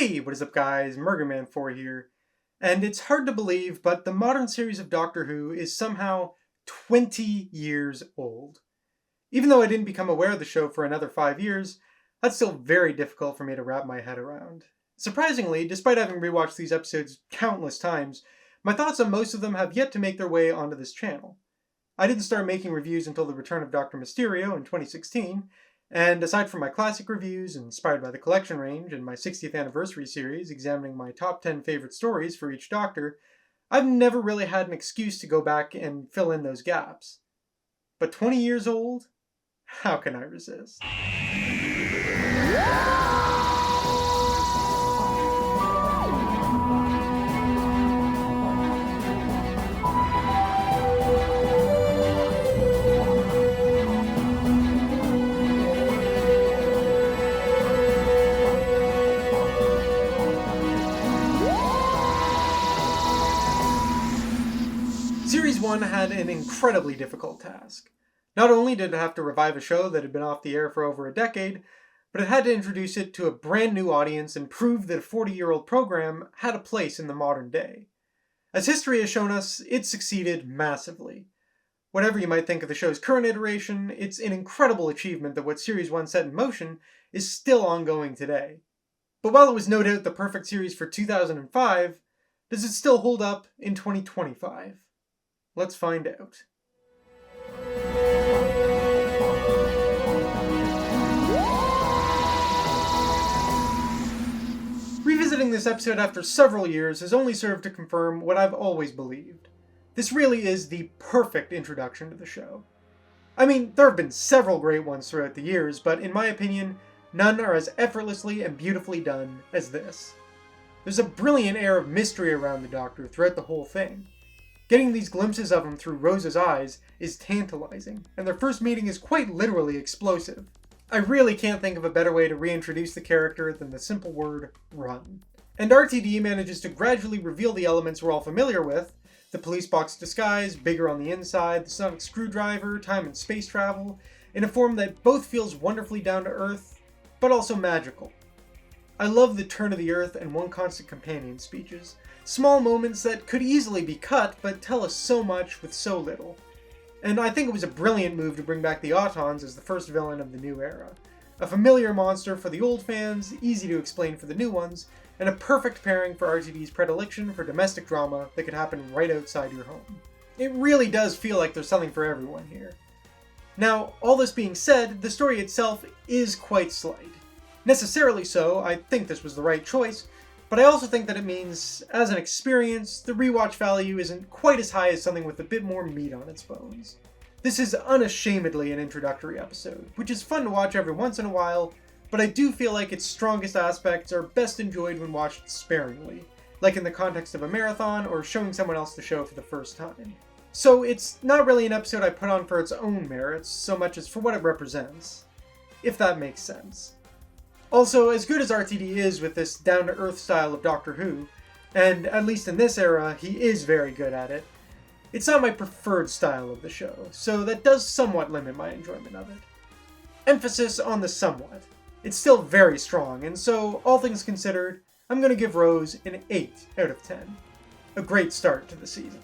Hey, what is up guys, Murgerman4 here. And it's hard to believe, but the modern series of Doctor Who is somehow 20 years old. Even though I didn't become aware of the show for another 5 years, that's still very difficult for me to wrap my head around. Surprisingly, despite having rewatched these episodes countless times, my thoughts on most of them have yet to make their way onto this channel. I didn't start making reviews until the return of Dr. Mysterio in 2016, and aside from my classic reviews inspired by the collection range and my 60th anniversary series examining my top 10 favorite stories for each Doctor, I've never really had an excuse to go back and fill in those gaps. But 20 years old? How can I resist? Series 1 had an incredibly difficult task. Not only did it have to revive a show that had been off the air for over a decade, but it had to introduce it to a brand new audience and prove that a 40-year-old program had a place in the modern day. As history has shown us, it succeeded massively. Whatever you might think of the show's current iteration, it's an incredible achievement that what Series 1 set in motion is still ongoing today. But while it was no doubt the perfect series for 2005, does it still hold up in 2025? Let's find out. Revisiting this episode after several years has only served to confirm what I've always believed. This really is the perfect introduction to the show. I mean, there have been several great ones throughout the years, but in my opinion, none are as effortlessly and beautifully done as this. There's a brilliant air of mystery around the Doctor throughout the whole thing. Getting these glimpses of him through Rose's eyes is tantalizing, and their first meeting is quite literally explosive. I really can't think of a better way to reintroduce the character than the simple word, run. And RTD manages to gradually reveal the elements we're all familiar with, the police box disguise, bigger on the inside, the sonic screwdriver, time and space travel, in a form that both feels wonderfully down to earth, but also magical. I love the turn of the earth and one constant companion speeches. Small moments that could easily be cut, but tell us so much with so little. And I think it was a brilliant move to bring back the Autons as the first villain of the new era. A familiar monster for the old fans, easy to explain for the new ones, and a perfect pairing for RTD's predilection for domestic drama that could happen right outside your home. It really does feel like there's something for everyone here. Now, all this being said, the story itself is quite slight. Necessarily so, I think this was the right choice, but I also think that it means, as an experience, the rewatch value isn't quite as high as something with a bit more meat on its bones. This is unashamedly an introductory episode, which is fun to watch every once in a while, but I do feel like its strongest aspects are best enjoyed when watched sparingly, like in the context of a marathon or showing someone else the show for the first time. So it's not really an episode I put on for its own merits, so much as for what it represents, if that makes sense. Also, as good as RTD is with this down-to-earth style of Doctor Who, and at least in this era, he is very good at it, it's not my preferred style of the show, so that does somewhat limit my enjoyment of it. Emphasis on the somewhat. It's still very strong, and so, all things considered, I'm going to give Rose an 8 out of 10. A great start to the season.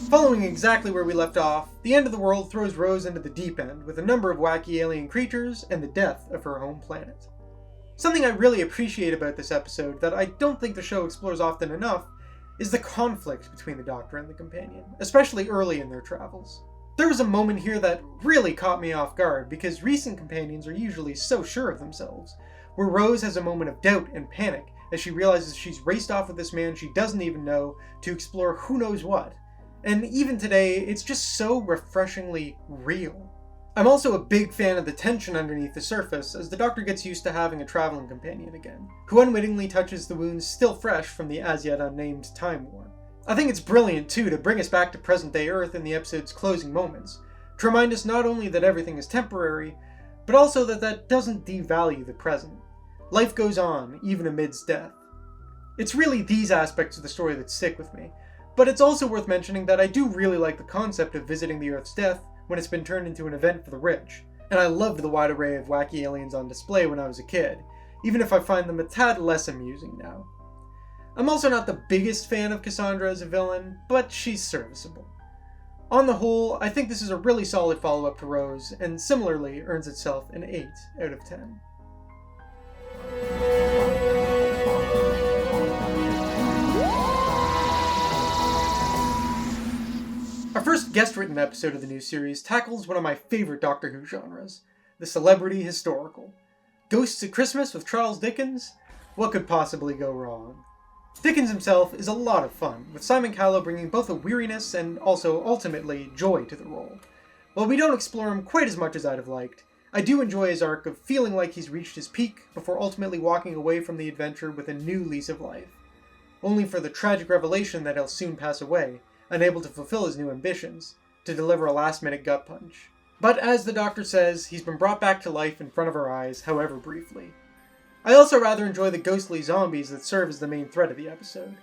Following exactly where we left off, the end of the world throws Rose into the deep end with a number of wacky alien creatures and the death of her home planet. Something I really appreciate about this episode that I don't think the show explores often enough is the conflict between the Doctor and the companion, especially early in their travels. There was a moment here that really caught me off guard because recent companions are usually so sure of themselves, where Rose has a moment of doubt and panic as she realizes she's raced off with this man she doesn't even know to explore who knows what. And even today, it's just so refreshingly real. I'm also a big fan of the tension underneath the surface as the Doctor gets used to having a traveling companion again, who unwittingly touches the wounds still fresh from the as-yet unnamed Time War. I think it's brilliant too to bring us back to present-day Earth in the episode's closing moments, to remind us not only that everything is temporary, but also that that doesn't devalue the present. Life goes on, even amidst death. It's really these aspects of the story that stick with me, But it's also worth mentioning that I do really like the concept of visiting the Earth's death when it's been turned into an event for the rich, and I loved the wide array of wacky aliens on display when I was a kid, even if I find them a tad less amusing now. I'm also not the biggest fan of Cassandra as a villain, but she's serviceable. On the whole, I think this is a really solid follow-up to Rose, and similarly earns itself an 8 out of 10. Our first guest-written episode of the new series tackles one of my favorite Doctor Who genres, the celebrity historical. Ghosts at Christmas with Charles Dickens? What could possibly go wrong? Dickens himself is a lot of fun, with Simon Callow bringing both a weariness and also, ultimately, joy to the role. While we don't explore him quite as much as I'd have liked, I do enjoy his arc of feeling like he's reached his peak before ultimately walking away from the adventure with a new lease of life, only for the tragic revelation that he'll soon pass away, unable to fulfill his new ambitions, to deliver a last-minute gut punch. But as the Doctor says, he's been brought back to life in front of our eyes, however briefly. I also rather enjoy the ghostly zombies that serve as the main thread of the episode.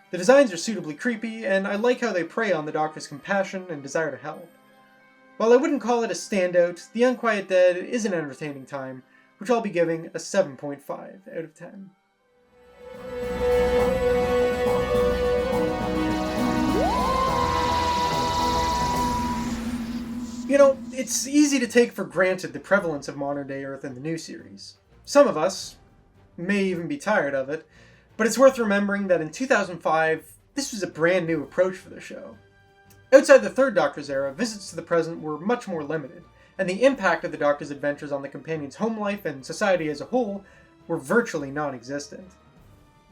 The designs are suitably creepy, and I like how they prey on the Doctor's compassion and desire to help. While I wouldn't call it a standout, The Unquiet Dead is an entertaining time, which I'll be giving a 7.5 out of 10. You know, it's easy to take for granted the prevalence of modern-day Earth in the new series. Some of us may even be tired of it, but it's worth remembering that in 2005, this was a brand new approach for the show. Outside the Third Doctor's era, visits to the present were much more limited, and the impact of the Doctor's adventures on the companion's home life and society as a whole were virtually non-existent.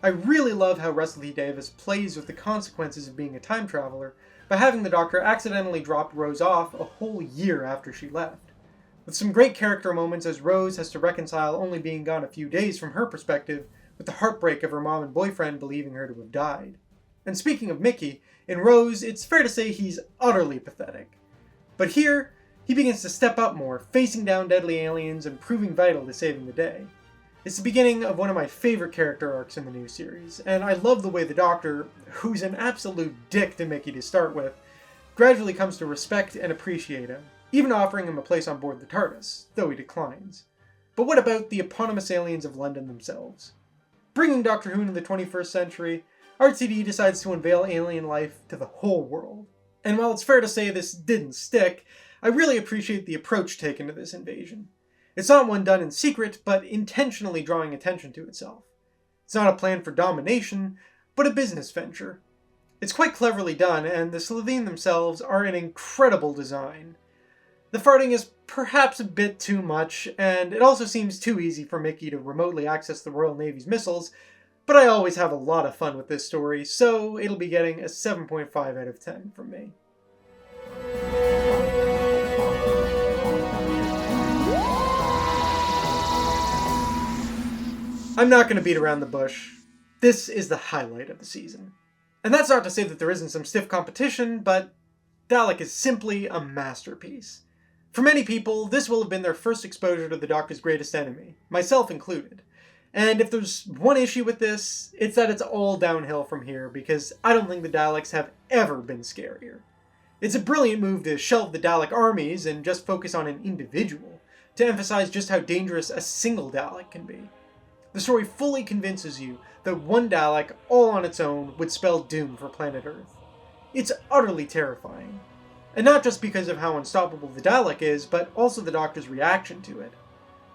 I really love how Russell T Davies plays with the consequences of being a time traveler by having the Doctor accidentally drop Rose off a whole year after she left, with some great character moments as Rose has to reconcile only being gone a few days from her perspective with the heartbreak of her mom and boyfriend believing her to have died. And speaking of Mickey, in Rose, it's fair to say he's utterly pathetic. But here, he begins to step up more, facing down deadly aliens and proving vital to saving the day. It's the beginning of one of my favorite character arcs in the new series, and I love the way the Doctor, who's an absolute dick to Mickey to start with, gradually comes to respect and appreciate him, even offering him a place on board the TARDIS, though he declines. But what about the eponymous aliens of London themselves? Bringing Doctor Who into the 21st century, RTD decides to unveil alien life to the whole world. And while it's fair to say this didn't stick, I really appreciate the approach taken to this invasion. It's not one done in secret, but intentionally drawing attention to itself. It's not a plan for domination, but a business venture. It's quite cleverly done, and the Slitheen themselves are an incredible design. The farting is perhaps a bit too much, and it also seems too easy for Mickey to remotely access the Royal Navy's missiles, but I always have a lot of fun with this story, so it'll be getting a 7.5 out of 10 from me. I'm not going to beat around the bush. This is the highlight of the season. And that's not to say that there isn't some stiff competition, but Dalek is simply a masterpiece. For many people, this will have been their first exposure to the Doctor's greatest enemy, myself included. And if there's one issue with this, it's that it's all downhill from here, because I don't think the Daleks have ever been scarier. It's a brilliant move to shelve the Dalek armies and just focus on an individual, to emphasize just how dangerous a single Dalek can be. The story fully convinces you that one Dalek, all on its own, would spell doom for planet Earth. It's utterly terrifying. And not just because of how unstoppable the Dalek is, but also the Doctor's reaction to it.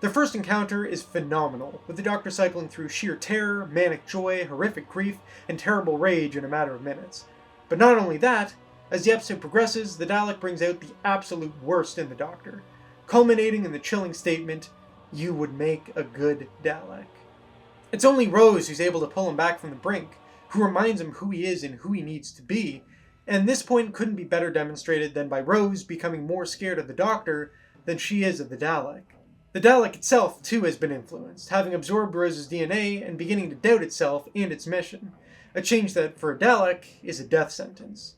Their first encounter is phenomenal, with the Doctor cycling through sheer terror, manic joy, horrific grief, and terrible rage in a matter of minutes. But not only that, as the episode progresses, the Dalek brings out the absolute worst in the Doctor, culminating in the chilling statement, "You would make a good Dalek." It's only Rose who's able to pull him back from the brink, who reminds him who he is and who he needs to be, and this point couldn't be better demonstrated than by Rose becoming more scared of the Doctor than she is of the Dalek. The Dalek itself, too, has been influenced, having absorbed Rose's DNA and beginning to doubt itself and its mission, a change that, for a Dalek, is a death sentence.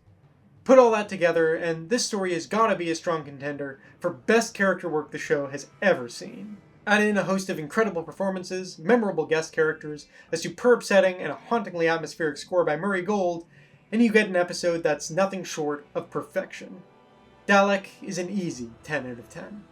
Put all that together, and this story has gotta be a strong contender for best character work the show has ever seen. Add in a host of incredible performances, memorable guest characters, a superb setting, and a hauntingly atmospheric score by Murray Gold, and you get an episode that's nothing short of perfection. Dalek is an easy 10 out of 10.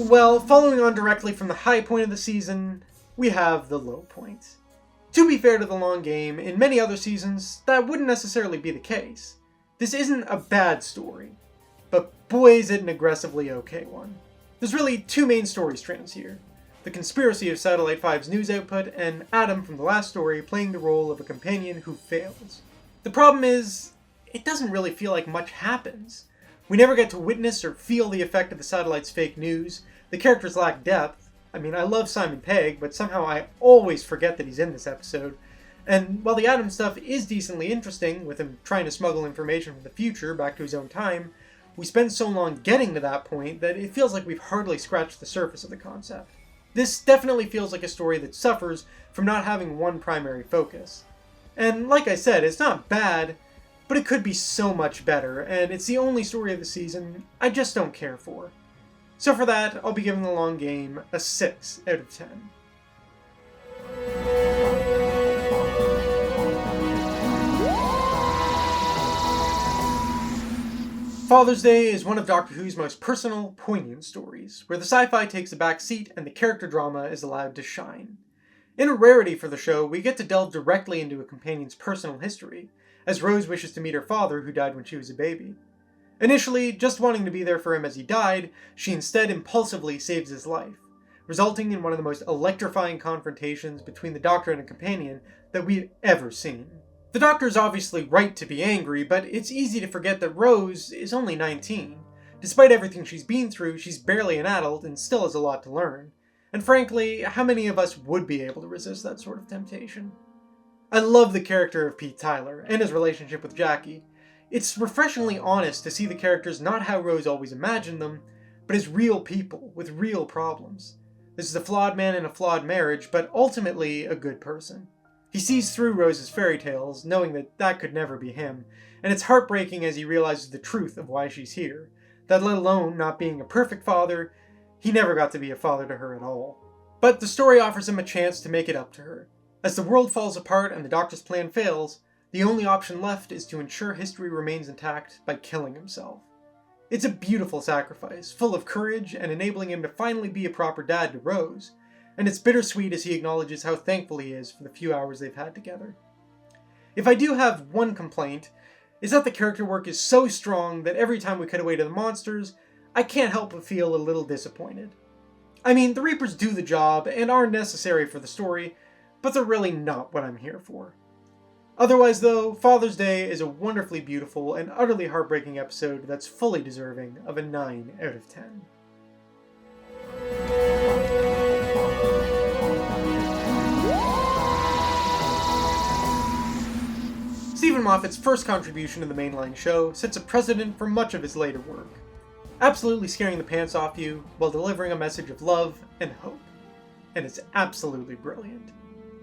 Well, following on directly from the high point of the season, we have the low point. To be fair to the long game, in many other seasons, that wouldn't necessarily be the case. This isn't a bad story, but boy is it an aggressively okay one. There's really two main story strands here. The conspiracy of Satellite 5's news output, and Adam from the last story playing the role of a companion who fails. The problem is, it doesn't really feel like much happens. We never get to witness or feel the effect of the satellite's fake news. The characters lack depth. I mean, I love Simon Pegg, but somehow I always forget that he's in this episode. And while the Adam stuff is decently interesting, with him trying to smuggle information from the future back to his own time, we spend so long getting to that point that it feels like we've hardly scratched the surface of the concept. This definitely feels like a story that suffers from not having one primary focus. And like I said, it's not bad, but it could be so much better, and it's the only story of the season I just don't care for. So for that, I'll be giving The Long Game a 6 out of 10. Father's Day is one of Doctor Who's most personal, poignant stories, where the sci-fi takes a back seat and the character drama is allowed to shine. In a rarity for the show, we get to delve directly into a companion's personal history, as Rose wishes to meet her father who died when she was a baby. Initially, just wanting to be there for him as he died, she instead impulsively saves his life, resulting in one of the most electrifying confrontations between the Doctor and a companion that we've ever seen. The Doctor's obviously right to be angry, but it's easy to forget that Rose is only 19. Despite everything she's been through, she's barely an adult and still has a lot to learn. And frankly, how many of us would be able to resist that sort of temptation? I love the character of Pete Tyler, and his relationship with Jackie. It's refreshingly honest to see the characters not how Rose always imagined them, but as real people with real problems. This is a flawed man in a flawed marriage, but ultimately a good person. He sees through Rose's fairy tales, knowing that that could never be him, and it's heartbreaking as he realizes the truth of why she's here. That let alone not being a perfect father, he never got to be a father to her at all. But the story offers him a chance to make it up to her. As the world falls apart and the Doctor's plan fails, the only option left is to ensure history remains intact by killing himself. It's a beautiful sacrifice, full of courage and enabling him to finally be a proper dad to Rose, and it's bittersweet as he acknowledges how thankful he is for the few hours they've had together. If I do have one complaint, is that the character work is so strong that every time we cut away to the monsters, I can't help but feel a little disappointed. I mean, the Reapers do the job and are necessary for the story, but they're really not what I'm here for. Otherwise though, Father's Day is a wonderfully beautiful and utterly heartbreaking episode that's fully deserving of a 9 out of 10. Stephen Moffat's first contribution to the mainline show sets a precedent for much of his later work, absolutely scaring the pants off you while delivering a message of love and hope. And it's absolutely brilliant.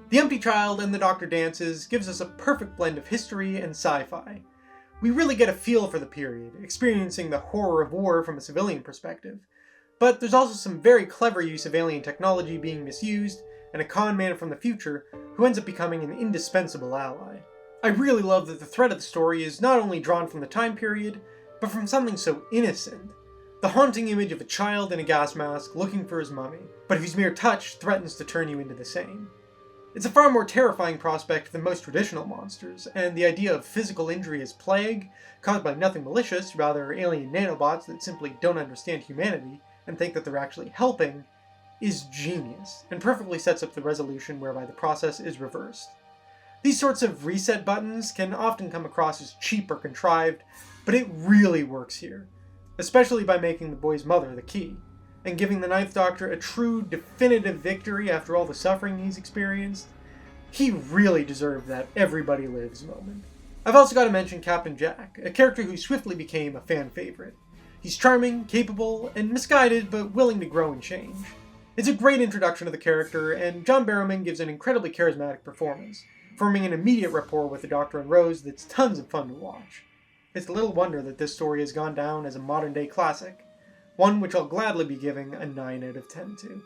The Empty Child and the Doctor Dances gives us a perfect blend of history and sci-fi. We really get a feel for the period, experiencing the horror of war from a civilian perspective. But there's also some very clever use of alien technology being misused, and a con man from the future who ends up becoming an indispensable ally. I really love that the thread of the story is not only drawn from the time period, but from something so innocent. The haunting image of a child in a gas mask looking for his mummy, but whose mere touch threatens to turn you into the same. It's a far more terrifying prospect than most traditional monsters, and the idea of physical injury as plague, caused by nothing malicious, rather alien nanobots that simply don't understand humanity and think that they're actually helping, is genius, and perfectly sets up the resolution whereby the process is reversed. These sorts of reset buttons can often come across as cheap or contrived, but it really works here, especially by making the boy's mother the key, and giving the Ninth Doctor a true, definitive victory after all the suffering he's experienced. He really deserved that everybody lives moment. I've also got to mention Captain Jack, a character who swiftly became a fan favorite. He's charming, capable, and misguided, but willing to grow and change. It's a great introduction to the character, and John Barrowman gives an incredibly charismatic performance, forming an immediate rapport with the Doctor and Rose that's tons of fun to watch. It's little wonder that this story has gone down as a modern-day classic. one which I'll gladly be giving a 9 out of 10 to.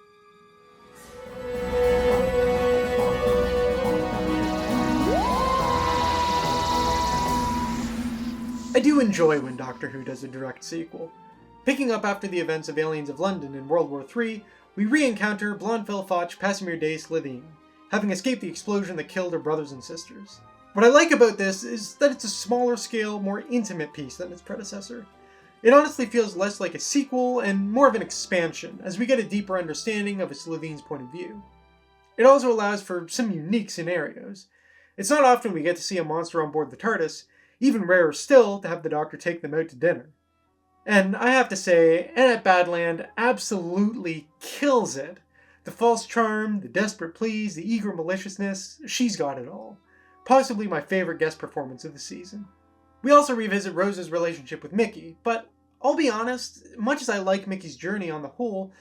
I do enjoy when Doctor Who does a direct sequel. Picking up after the events of Aliens of London in World War III, we re-encounter Blondfell Foch Pasimir Day Slitheen, having escaped the explosion that killed her brothers and sisters. What I like about this is that it's a smaller scale, more intimate piece than its predecessor. It honestly feels less like a sequel and more of an expansion, as we get a deeper understanding of Slitheen's point of view. It also allows for some unique scenarios. It's not often we get to see a monster on board the TARDIS, even rarer still to have the Doctor take them out to dinner. And I have to say, Annette Badland absolutely kills it. The false charm, the desperate pleas, the eager maliciousness, she's got it all. Possibly my favorite guest performance of the season. We also revisit Rose's relationship with Mickey, but I'll be honest, much as I like Mickey's journey on the whole,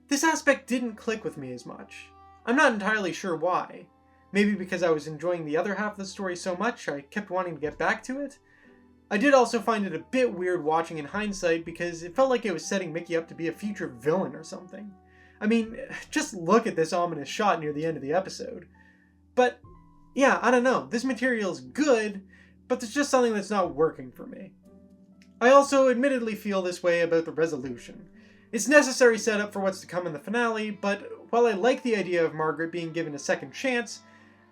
this aspect didn't click with me as much. I'm not entirely sure why. Maybe because I was enjoying the other half of the story so much, I kept wanting to get back to it. I did also find it a bit weird watching in hindsight because it felt like it was setting Mickey up to be a future villain or something. I mean, just look at this ominous shot near the end of the episode. But, yeah, I don't know. This material's good, but there's just something that's not working for me. I also admittedly feel this way about the resolution. It's necessary setup for what's to come in the finale, but while I like the idea of Margaret being given a second chance,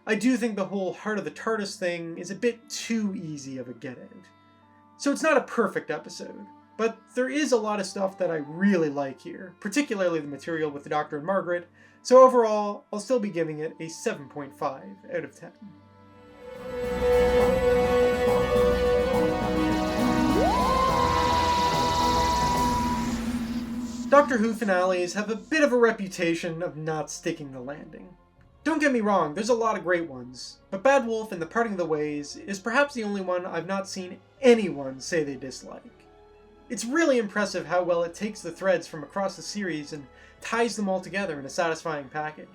I do think the whole Heart of the TARDIS thing is a bit too easy of a get-out. So it's not a perfect episode, but there is a lot of stuff that I really like here, particularly the material with the Doctor and Margaret, so overall, I'll still be giving it a 7.5 out of 10. Doctor Who finales have a bit of a reputation of not sticking the landing. Don't get me wrong, there's a lot of great ones, but Bad Wolf and The Parting of the Ways is perhaps the only one I've not seen anyone say they dislike. It's really impressive how well it takes the threads from across the series and ties them all together in a satisfying package.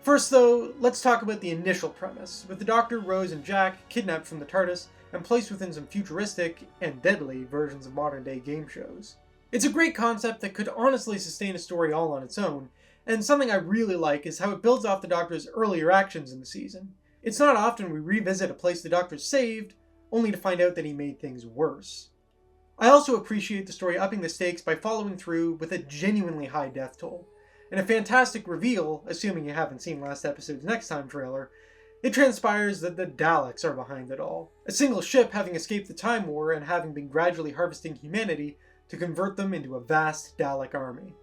First though, let's talk about the initial premise, with the Doctor, Rose, and Jack kidnapped from the TARDIS and placed within some futuristic, and deadly, versions of modern-day game shows. It's a great concept that could honestly sustain a story all on its own, and something I really like is how it builds off the Doctor's earlier actions in the season. It's not often we revisit a place the Doctor saved, only to find out that he made things worse. I also appreciate the story upping the stakes by following through with a genuinely high death toll. In a fantastic reveal, assuming you haven't seen last episode's Next Time trailer, it transpires that the Daleks are behind it all. A single ship having escaped the Time War and having been gradually harvesting humanity to convert them into a vast Dalek army.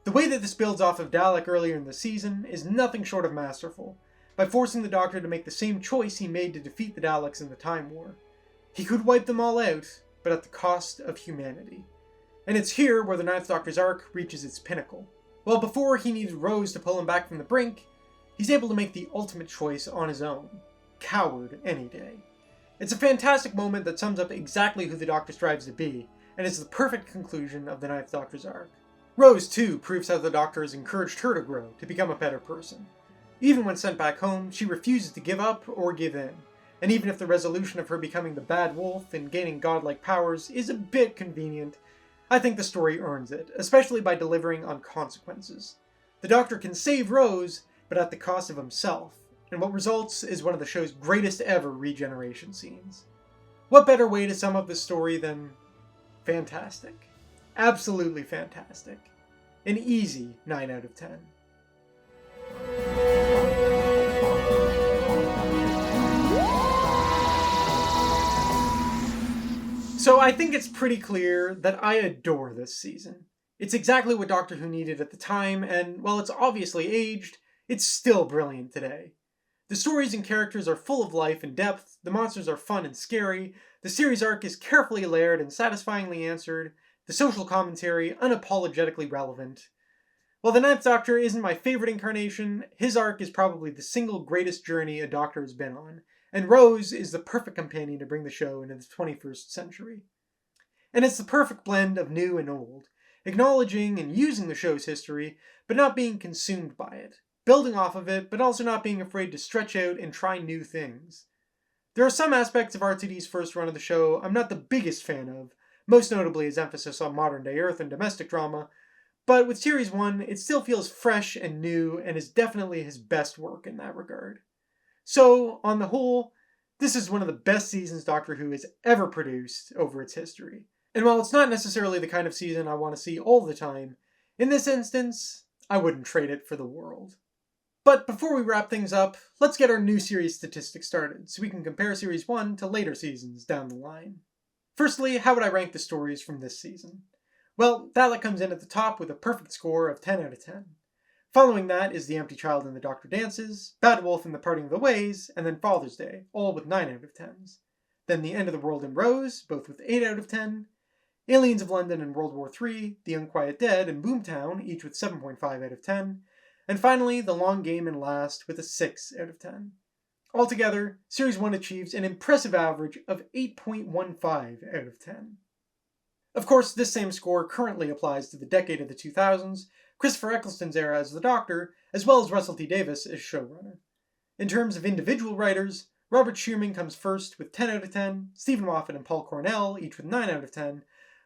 The way that this builds off of Dalek earlier in the season is nothing short of masterful, by forcing the Doctor to make the same choice he made to defeat the Daleks in the Time War. He could wipe them all out, but at the cost of humanity. And it's here where the Ninth Doctor's arc reaches its pinnacle. While before he needed Rose to pull him back from the brink, he's able to make the ultimate choice on his own. Coward any day. It's a fantastic moment that sums up exactly who the Doctor strives to be, and is the perfect conclusion of the Ninth Doctor's arc. Rose, too, proves how the Doctor has encouraged her to grow, to become a better person. Even when sent back home, she refuses to give up or give in. And even if the resolution of her becoming the Bad Wolf and gaining godlike powers is a bit convenient, I think the story earns it, especially by delivering on consequences. The Doctor can save Rose, but at the cost of himself, and what results is one of the show's greatest ever regeneration scenes. What better way to sum up this story than fantastic? Absolutely fantastic. An easy 9 out of 10. So I think it's pretty clear that I adore this season. It's exactly what Doctor Who needed at the time, and while it's obviously aged, it's still brilliant today. The stories and characters are full of life and depth, the monsters are fun and scary, the series arc is carefully layered and satisfyingly answered, the social commentary unapologetically relevant. While the Ninth Doctor isn't my favorite incarnation, his arc is probably the single greatest journey a Doctor has been on, and Rose is the perfect companion to bring the show into the 21st century. And it's the perfect blend of new and old, acknowledging and using the show's history, but not being consumed by it, building off of it, but also not being afraid to stretch out and try new things. There are some aspects of RTD's first run of the show I'm not the biggest fan of, most notably his emphasis on modern-day Earth and domestic drama, but with Series 1, it still feels fresh and new and is definitely his best work in that regard. So, on the whole, this is one of the best seasons Doctor Who has ever produced over its history. And while it's not necessarily the kind of season I want to see all the time, in this instance, I wouldn't trade it for the world. But before we wrap things up, let's get our new series statistics started, so we can compare Series 1 to later seasons down the line. Firstly, how would I rank the stories from this season? Well, Dalek comes in at the top with a perfect score of 10 out of 10. Following that is The Empty Child and the Doctor Dances, Bad Wolf and the Parting of the Ways, and then Father's Day, all with 9 out of 10s. Then The End of the World and Rose, both with 8 out of 10. Aliens of London and World War III, The Unquiet Dead, and Boomtown, each with 7.5 out of 10. And finally, The Long Game and Last with a 6 out of 10. Altogether, Series 1 achieves an impressive average of 8.15 out of 10. Of course, this same score currently applies to the decade of the 2000s, Christopher Eccleston's era as the Doctor, as well as Russell T Davies as showrunner. In terms of individual writers, Robert Shearman comes first with 10 out of 10, Stephen Moffat and Paul Cornell each with 9 out of 10,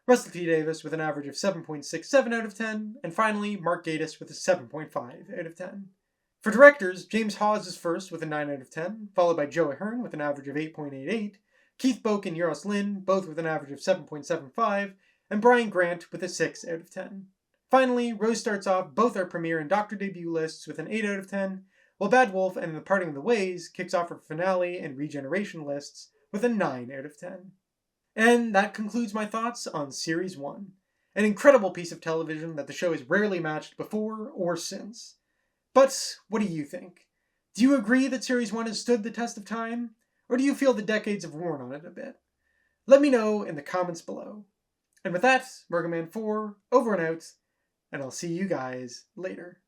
Russell T Davies with an average of 7.67 out of 10, and finally Mark Gatiss with a 7.5 out of 10. For directors, James Hawes is first with a 9 out of 10, followed by Joe Ahern with an average of 8.88, Keith Boak and Euros Lyn both with an average of 7.75, and Brian Grant with a 6 out of 10. Finally, Rose starts off both our premiere and Doctor debut lists with an 8 out of 10, while Bad Wolf and The Parting of the Ways kicks off our finale and regeneration lists with a 9 out of 10. And that concludes my thoughts on Series 1. An incredible piece of television that the show has rarely matched before or since. But what do you think? Do you agree that Series 1 has stood the test of time? Or do you feel the decades have worn on it a bit? Let me know in the comments below. And with that, Murgaman 4, over and out, and I'll see you guys later.